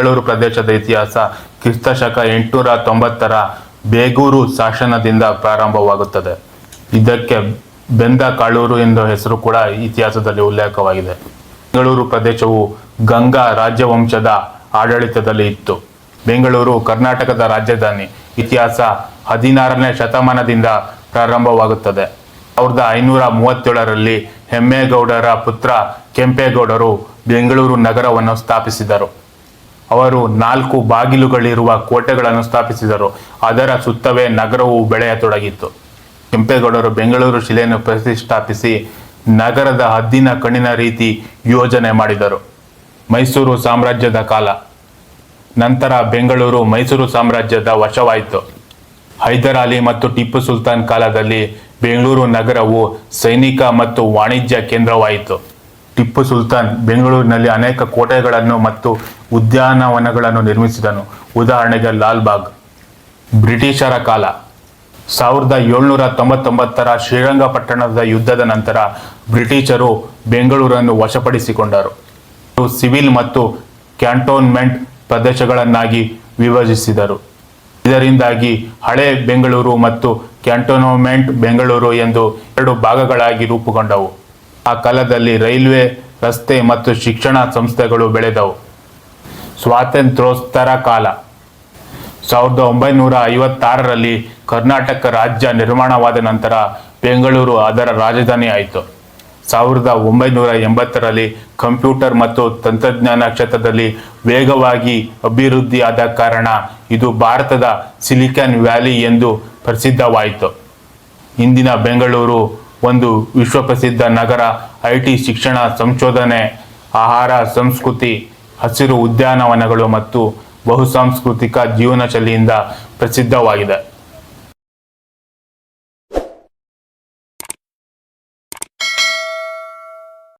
ಬೆಂಗಳೂರು ಪ್ರದೇಶದ ಇತಿಹಾಸ ಕ್ರಿಸ್ತಶಕ 890ರ ಬೇಗೂರು ಶಾಸನದಿಂದ ಪ್ರಾರಂಭವಾಗುತ್ತದೆ. ಇದಕ್ಕೆ ಬೆಂದ ಕಾಳೂರು ಎಂಬ ಹೆಸರು ಕೂಡ ಇತಿಹಾಸದಲ್ಲಿ ಉಲ್ಲೇಖವಾಗಿದೆ. ಬೆಂಗಳೂರು ಪ್ರದೇಶವು ಗಂಗಾ ರಾಜವಂಶದ ಆಡಳಿತದಲ್ಲಿ ಇತ್ತು. ಬೆಂಗಳೂರು ಕರ್ನಾಟಕದ ರಾಜಧಾನಿ. ಇತಿಹಾಸ 16ನೇ ಶತಮಾನದಿಂದ ಪ್ರಾರಂಭವಾಗುತ್ತದೆ. 1537ರಲ್ಲಿ ಹೆಮ್ಮೇಗೌಡರ ಪುತ್ರ ಕೆಂಪೇಗೌಡರು ಬೆಂಗಳೂರು ನಗರವನ್ನು ಸ್ಥಾಪಿಸಿದರು. ಅವರು 4 ಬಾಗಿಲುಗಳಿರುವ ಕೋಟೆಗಳನ್ನು ಸ್ಥಾಪಿಸಿದರು. ಅದರ ಸುತ್ತವೇ ನಗರವು ಬೆಳೆಯತೊಡಗಿತು. ಕೆಂಪೇಗೌಡರು ಬೆಂಗಳೂರು ಶಿಲೆಯನ್ನು ಪ್ರತಿಷ್ಠಾಪಿಸಿ ನಗರದ ಹದ್ದಿನ ಕಣ್ಣಿನ ರೀತಿ ಯೋಜನೆ ಮಾಡಿದರು. ಮೈಸೂರು ಸಾಮ್ರಾಜ್ಯದ ಕಾಲ. ನಂತರ ಬೆಂಗಳೂರು ಮೈಸೂರು ಸಾಮ್ರಾಜ್ಯದ ವಶವಾಯಿತು. ಹೈದರ್ ಅಲಿ ಮತ್ತು ಟಿಪ್ಪು ಸುಲ್ತಾನ್ ಕಾಲದಲ್ಲಿ ಬೆಂಗಳೂರು ನಗರವು ಸೈನಿಕ ಮತ್ತು ವಾಣಿಜ್ಯ ಕೇಂದ್ರವಾಯಿತು. ಟಿಪ್ಪು ಸುಲ್ತಾನ್ ಬೆಂಗಳೂರಿನಲ್ಲಿ ಅನೇಕ ಕೋಟೆಗಳನ್ನು ಮತ್ತು ಉದ್ಯಾನವನಗಳನ್ನು ನಿರ್ಮಿಸಿದನು. ಉದಾಹರಣೆಗೆ ಲಾಲ್ಬಾಗ್. ಬ್ರಿಟಿಷರ ಕಾಲ. 1799ರ ಶ್ರೀರಂಗಪಟ್ಟಣದ ಯುದ್ಧದ ನಂತರ ಬ್ರಿಟಿಷರು ಬೆಂಗಳೂರನ್ನು ವಶಪಡಿಸಿಕೊಂಡರು. ಸಿವಿಲ್ ಮತ್ತು ಕ್ಯಾಂಟೋನ್ಮೆಂಟ್ ಪ್ರದೇಶಗಳನ್ನಾಗಿ ವಿಭಜಿಸಿದರು. ಇದರಿಂದಾಗಿ ಹಳೆ ಬೆಂಗಳೂರು ಮತ್ತು ಕ್ಯಾಂಟೋನ್ಮೆಂಟ್ ಬೆಂಗಳೂರು ಎಂದು 2 ಭಾಗಗಳಾಗಿ ರೂಪುಗೊಂಡವು. ಆ ಕಾಲದಲ್ಲಿ ರೈಲ್ವೆ, ರಸ್ತೆ ಮತ್ತು ಶಿಕ್ಷಣ ಸಂಸ್ಥೆಗಳು ಬೆಳೆದವು. ಸ್ವಾತಂತ್ರ್ಯೋತ್ತರ ಕಾಲ. 1956ರಲ್ಲಿ ಕರ್ನಾಟಕ ರಾಜ್ಯ ನಿರ್ಮಾಣವಾದ ನಂತರ ಬೆಂಗಳೂರು ಅದರ ರಾಜಧಾನಿ ಆಯಿತು. 1980ರಲ್ಲಿ ಕಂಪ್ಯೂಟರ್ ಮತ್ತು ತಂತ್ರಜ್ಞಾನ ಕ್ಷೇತ್ರದಲ್ಲಿ ವೇಗವಾಗಿ ಅಭಿವೃದ್ಧಿಯಾದ ಕಾರಣ ಇದು ಭಾರತದ ಸಿಲಿಕಾನ್ ವ್ಯಾಲಿ ಎಂದು ಪ್ರಸಿದ್ಧವಾಯಿತು. ಇಂದಿನ ಬೆಂಗಳೂರು ಒಂದು ವಿಶ್ವಪ್ರಸಿದ್ಧ ನಗರ. IT, ಶಿಕ್ಷಣ, ಸಂಶೋಧನೆ, ಆಹಾರ, ಸಂಸ್ಕೃತಿ, ಹಸಿರು ಉದ್ಯಾನವನಗಳು ಮತ್ತು ಬಹುಸಾಂಸ್ಕೃತಿಕ ಜೀವನ ಶೈಲಿಯಿಂದ ಪ್ರಸಿದ್ಧವಾಗಿದೆ.